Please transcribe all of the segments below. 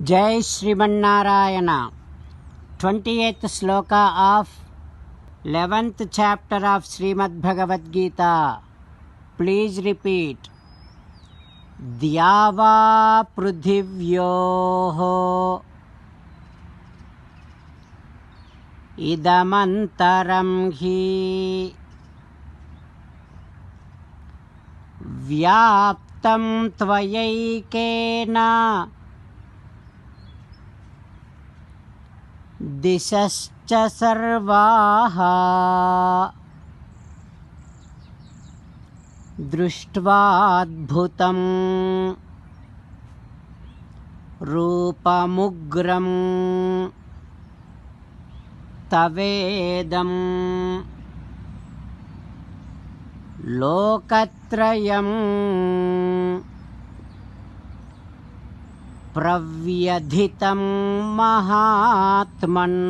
Jai Srimannarayana. 28th sloka of 11th chapter of Srimad Bhagavad Gita. Please repeat. Dhyava prudhivyoho idamantaram hi vyaptam tvayaikena दिशश्च सर्वाः दृष्ट्वाद्भुतं रूपमुग्रं तवेदं लोकत्रयं प्रव्यधितं महात्मन्।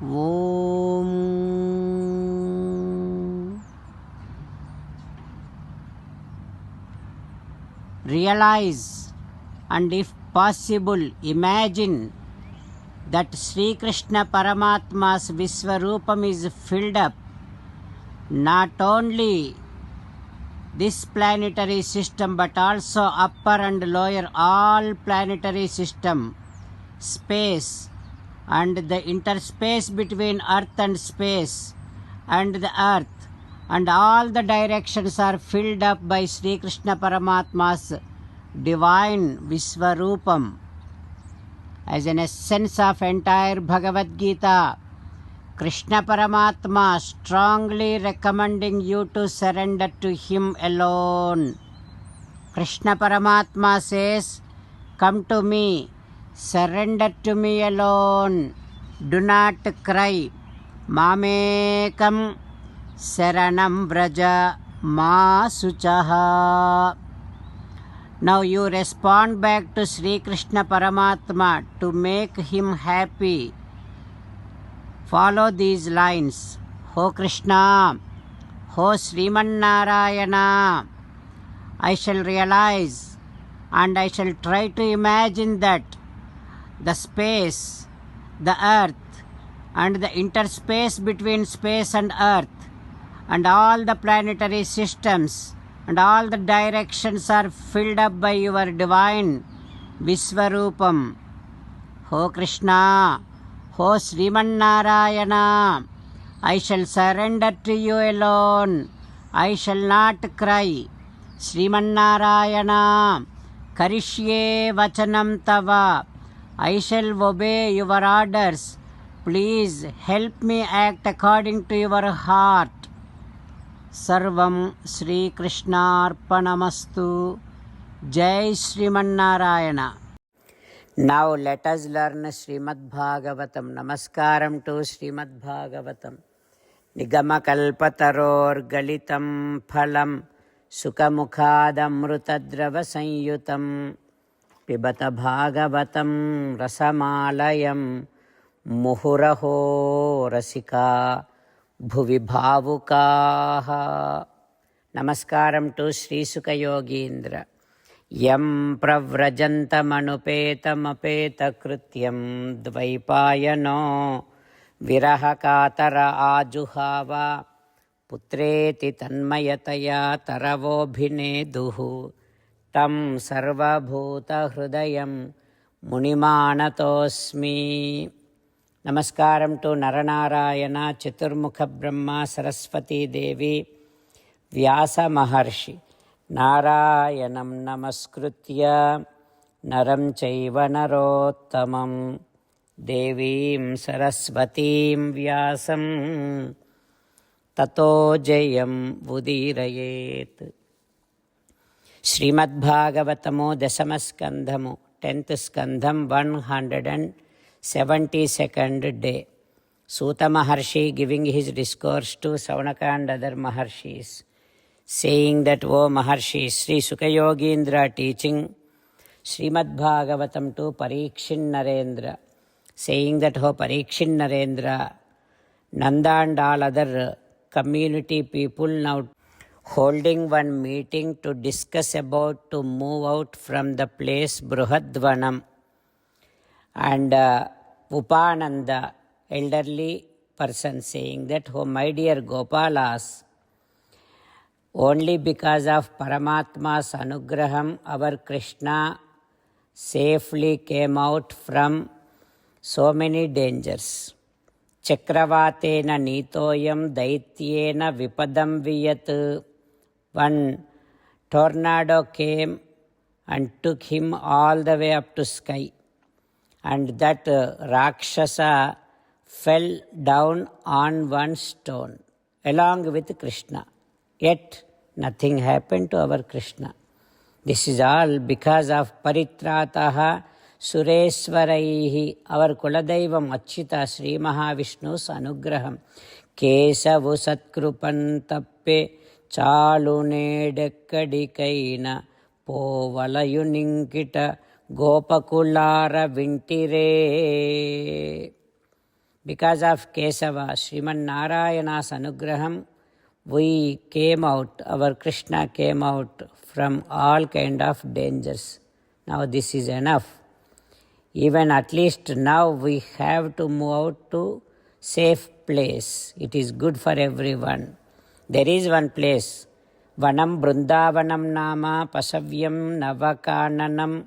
ओम Realize and if possible imagine that Sri Krishna Paramatma's Visvarupam is filled up not only this planetary system but also upper and lower all planetary system, space and the interspace between earth and space and the earth and all the directions are filled up by Sri Krishna Paramatma's divine Visvarupam. As an essence of entire Bhagavad Gita, Krishna Paramatma strongly recommending you to surrender to Him alone. Krishna Paramatma says, "Come to me, surrender to me alone. Do not cry. Mamekam saranam vraja ma suchaha." Now you respond back to Sri Krishna Paramatma to make him happy. Follow these lines. Ho Krishna, Ho Srimannarayana, I shall realize and I shall try to imagine that the space, the earth and the interspace between space and earth and all the planetary systems and all the directions are filled up by your divine Visvarupam. Ho Krishna, Ho Srimannarayana, I shall surrender to you alone. I shall not cry. Srimannarayana, Karishye Vachanam Tava, I shall obey your orders. Please help me act according to your heart. Sarvam Sri Krishnarpanamastu. Jai Srimannarayana. Now let us learn Srimad Bhagavatam. Namaskaram to Srimad Bhagavatam. Nigamakalpataror galitam phalam sukamukhadamrutadrava sanyutam pibata bhagavatam rasamalayam muhuraho rasika bhuvi bhavukaha. Namaskaram to Sri Sukha Yogindra. Yam pravrajantamapeta dvaipayano virahakatara ajuhava putreti tanmayataya taravobhineduhu tam sarvabhuta hrudayam munimanatosmi. Namaskaram to Naranarayana, Chaturmukha Brahma, Saraswati Devi, Vyasa Maharshi. Narayanam namaskritya naram chaiva narottamam devim saraswatim vyasam tato jayam udirayet. Srimad Bhagavatamo Dasamaskandhamo 10th Skandham 172nd day. Suta Maharshi giving his discourse to Saunaka and other Maharshis, saying that, O Maharshi, Sri Sukha Yogindra teaching Srimad Bhagavatam to Parikshin Narendra, saying that, O Parikshin Narendra, Nanda and all other community people now holding one meeting to discuss about to move out from the place Bruhadvanam. And Upananda, elderly person, saying that, oh my dear Gopalas, only because of Paramatma's anugraham, our Krishna safely came out from so many dangers. Chakravatena nitoyam daityena vipadam viyat. One tornado came and took him all the way up to sky. And that Rakshasa fell down on one stone along with Krishna. Yet nothing happened to our Krishna. This is all because of Paritrataha Sureswaraihi, our Kuladaivam Achyuta Sri Mahavishnu's anugraham. Kesavu Satkrupan Tappe Chalunedekkadikaina Povalayuninkita Gopakulara Vintire. Because of Kesava, Sriman Narayana's anugraham, we came out, our Krishna came out from all kind of dangers. Now this is enough. Even at least now we have to move out to safe place. It is good for everyone. There is one place, Vanam Brundavanam Nama Pasavyam Navakananam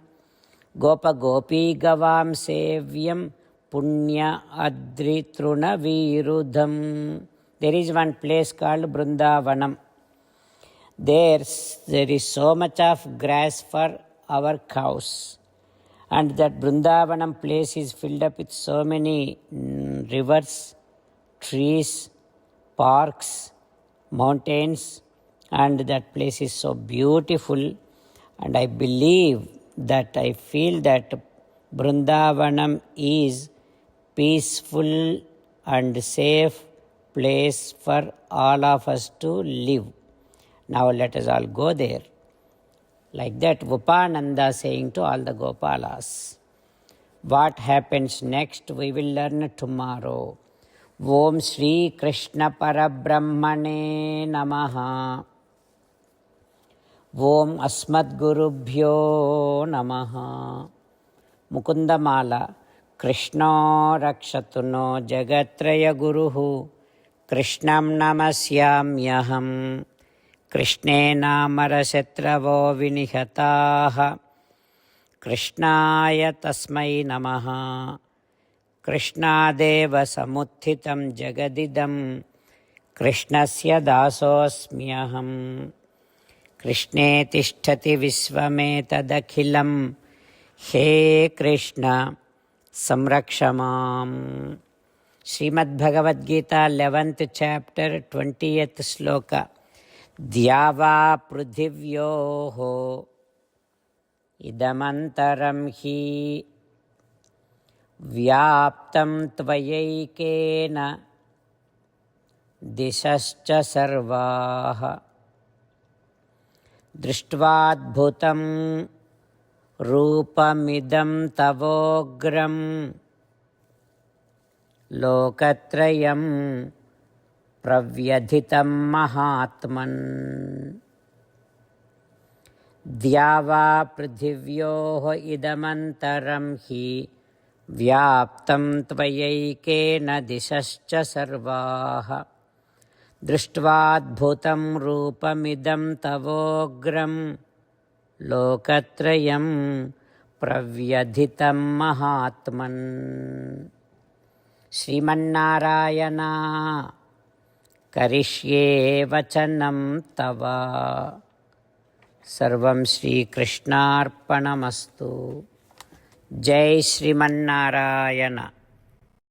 Gopa Gopi Gavam Sevyam Punya Adri Truna Virudham. There is one place called Brundavanam. There is so much of grass for our cows. And that Brundavanam place is filled up with so many rivers, trees, parks, mountains. And that place is so beautiful. And I believe that, I feel that Brundavanam is peaceful and safe place for all of us to live. Now let us all go there. Like that, Upananda saying to all the Gopalas. What happens next we will learn tomorrow. Om Shri Krishna Parabrahmane Namaha. Om Asmad Gurubhyo Namaha. Mukundamala. Krishna Rakshatuno Jagatraya Guruhu. Krishnam Namasyamyaham. Krishnena Marasetravo Vinihataha. Krishnaya Tasmai Namaha. Krishnadeva Samuthitam Jagadidam. Krishnasya Dasosmyaham. Krishne Tishtati Visvametadakhilam. He Krishna Samrakshamam. Srimad Bhagavad Gita 11th chapter 20th sloka. Dhyava prudhivyoho idamantaram hi vyaptam tvayaikena disascha sarvaha drishtvaadbhutam rupamidam tavogram lokatrayam pravyadhitam mahatman. Dhyava prithivyoho idamantaram hi vyaptam tvayaikena disascha sarvaha drishtvaadbhutam rupamidam tavogram lokatrayam pravyadhitam mahatman. Srimannarayana Karishye Vachanam Tava. Sarvam Shri Krishnarpanamastu. Jai Srimannarayana.